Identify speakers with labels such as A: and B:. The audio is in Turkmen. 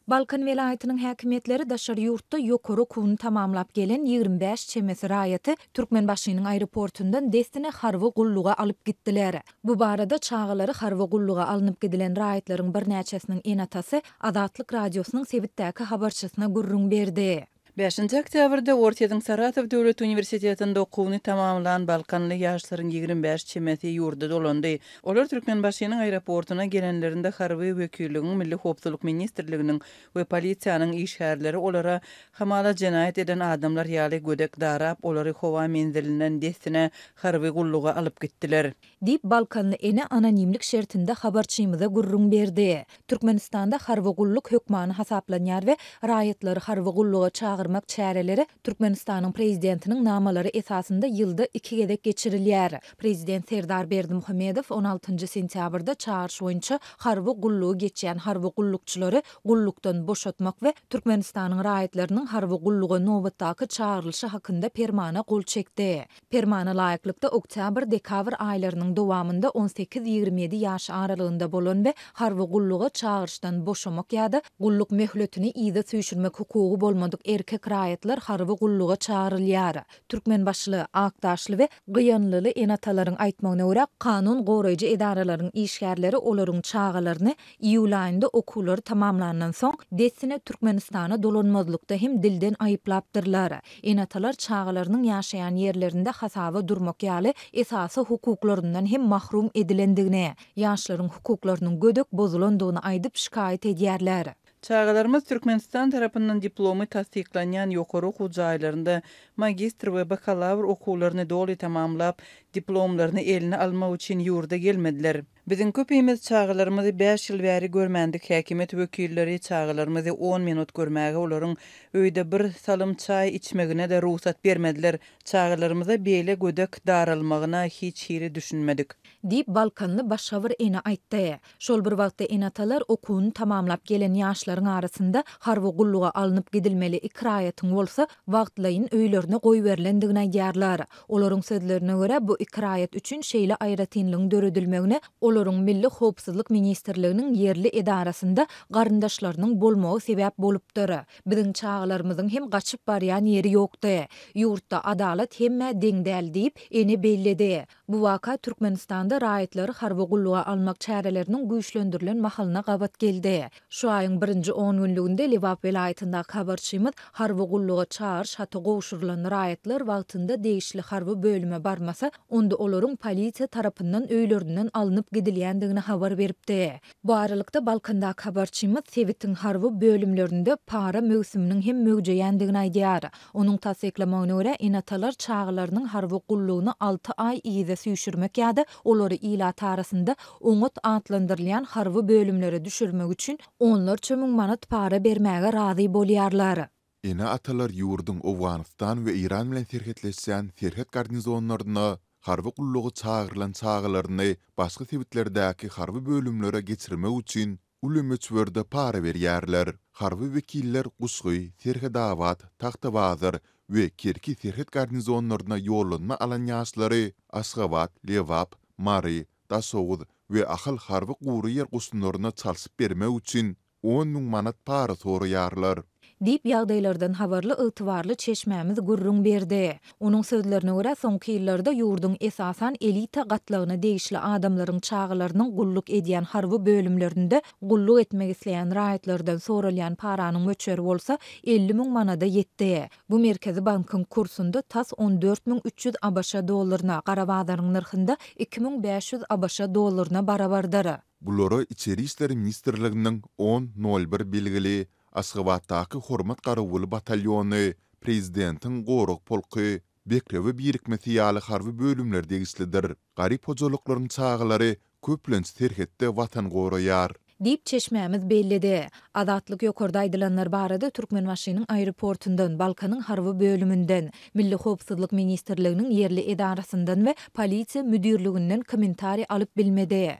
A: Balkan welaýatynyň häkimetleri daşary ýurtda ýokary kuny tamamlap gelen 25 çemesi raýaty Türkmenbaşynyň aeroportundan destine harwy gulluga alyp gitdiler. Bu barada çağılary harwy gulluga alınıp gidilen raýatlaryň bir näçesiniň enatası Azatlyk radiosynyň Sebitdäki habarçysyna gurrun berdi.
B: 5-nji oktýabrda Ortaýadyň Saratow Döwlet Uniwersitetinde okuwyny tamamlanan balkanly ýaşlaryň 25 çemesi ýurda dolandy. Olar Türkmenbaşynyň aeroportuna gelenlerinde harby wekilliginiň, Milli Howpsuzlyk ministrliginiň we polisiýanyň işgärleri olara hamala jenaýat eden adamlar ýaly gödek darap, olary howa menzilinden destine harby gulluga alyp gitdiler.
A: Dip Balkanly ene anonimlik şertinde habarçymyza gurrun berdi. Türkmenistanda harby gulluk hökmany hasaplanýar we raýatlary harby gulluga çağırmak çäreleri Türkmenistanyň prezidentiniň namalary esasında ýylda 2 gedek geçirilýär. Prezident Serdar Berdimuhamedow 16 sentýabrda çağırş boýunça harby gullugy geçýän harby gullukçylary gullukdan boşatmak we Türkmenistanyň raýatlarynyň harby gulluga nobatdaky çağrylşy hakynda permana gol çekdi. Permana laýyklykda oktyabr-dekabr aýlarynyň dowamında 18-27 ýaş aralygynda bolan we harby gulluga çağırşdan boşamak ýa-da gulluk möhletini ýa-da süýşürmek hukugy bolmadyk erkek raýatlar harby gulluga çağrylýar. Türkmenbaşly, akdaşly we gıyanlyly enatalaryň aýtmagyna görä, kanun goraýjy edaralaryň işgärleri olaryň çağalaryny iýul aýynda okuwlary tamamlanandan soň destine Türkmenistana dolanmazlykda hem dilden aýyplapdyrlar. Enatalar çağalarynyň ýaşaýan ýerlerinde hasaba durmak ýaly esasy hukuklarynyň hem mahrum edilendigine, ýaşlaryň hukuklarynyň gödek bozulandygyny aýdyp şikaýet edýärler.
B: Çağalarymız Türkmenistan tarapyndan diplomy tasdiklanýan ýokary okuw jaýlarynda magistr we bakalavr okuwlaryny doly tamamlap, diplomlaryny eline almak üçin ýurda gelmediler. Biziň köpüýmiz çağalarymyzy 5 ýyl bäri görmendik. Häkimet wekilleri çağalarymyzy 10 minut görmäge olaryň öýde bir salym çaý içmegine de ruhsat bermediler. Çağalarymyza beýle gödek daralmagyna hiç hiri düşünmedik.
A: Dip Balkanly başawr ene aýtdy. Şol bir wagtda enatalar okuwyny tamamlap gelen ýaşlaryň arasynda harby gulluga alınıp gidilmeli ikraýatyň bolsa wagtlaýyn öýlerine goýberlendigini aýdýarlar. Olaryň sözlerine görä bu ikraýat üçin şeýle aýratynlygyň döredilmegine olaryň Milli Howpsuzlyk ministrliginiň ýerli edarasynda garyndaşlarynyň bolmagy sebäp bolupdyr. Biziň çağalarymyzyň hem gaçyp barýan ýeri ýokdy. Ýurtda adalet hemme deň däl diýip eni belledi. Bu waka Türkmenistanda raýatlary harby gulluga almak çäreleriniň güýçlendirilen mahalyna gabat geldi. Şu aýyň 1-nji 10 günlüğünde Liwap welaýatynda habarçymyz harby gulluga çağırş haty gowşurylan raýatlar wagtynda degişli harby bölüme barmasa, onda olaryň polisiýa tarapyndan öýlerinden alınıp gidilýändigini habar beripdi. Bu aralykda Balkandaky habarçymyz Sebitdiň harby bölümlerinde para mögsüminiň hem mögjeýändigini aýdýar. Onuň tasdiklamagyna görä enatalar çağalarynyň harby gullugyny 6 aý ýyda süýşürmek ýa-da olary ilat arasynda oňat atlandyrylýan harby bölümlere düşürmek üçin onlarça müň manat para bermäge razy bolýarlar.
C: Ene atalar ýurduň Owganistan we Iran bilen serhetleşýän serhet garnizonlaryna harby gullugy çağırılan çağalaryny başga sebitlerdäki harby bölümlere geçirmek üçin ulumetswerde para berýärler. Harby wekiller Gusgy, Serhedawat, Taxtabazar we Kerki serhet garnizonlaryna ýolanma alan ýaşlary Aşgabat, Liwap, Mary, Dasowud we ahal harby gury ýer gustunlaryna çalsyp bermek üçin 10 000 manat para soraýarlar.
A: Dip ýagdaýlardan habarly ýytybarly çeşmämiz gurrun berdi. Onuň sözlerine görä soňky ýyllarda ýurduň esasan elita gatlagyna degişli adamlaryň çağalarynyň gulluk edýän harby bölümlerinde gulluk etmek isleýän raýatlardan soralýan paranyň möçeri bolsa 50 000 manada ýetdi. Bu Merkezi Bankyň kursunda tas 14.300 ABŞ dollaryna, Garabağdaryň narhynda 2500 ABŞ dollaryna barabardyr.
C: Bulara İçeri İşleri Ministrliginiň 10.01 belgili Aşgabatdaky Hormat Garawuly batalyony, prezidentiň goruk polky, Bekrewe birikmesi ýaly harby bölümler degislidir. Garyp hojalyklaryň çağalary köplenç serhetde watan goraýar.
A: Dip çeşmämiz bellidi. Azatlyk ýokarda aýdylanlar barada Türkmenbaşynyň aeroportundan, Balkanyň harby bölümünden, Milli Howpsuzlyk ministrliginiň ýerli edarasyndan we polisiýa müdürliginden kommentari alyp bilmedi.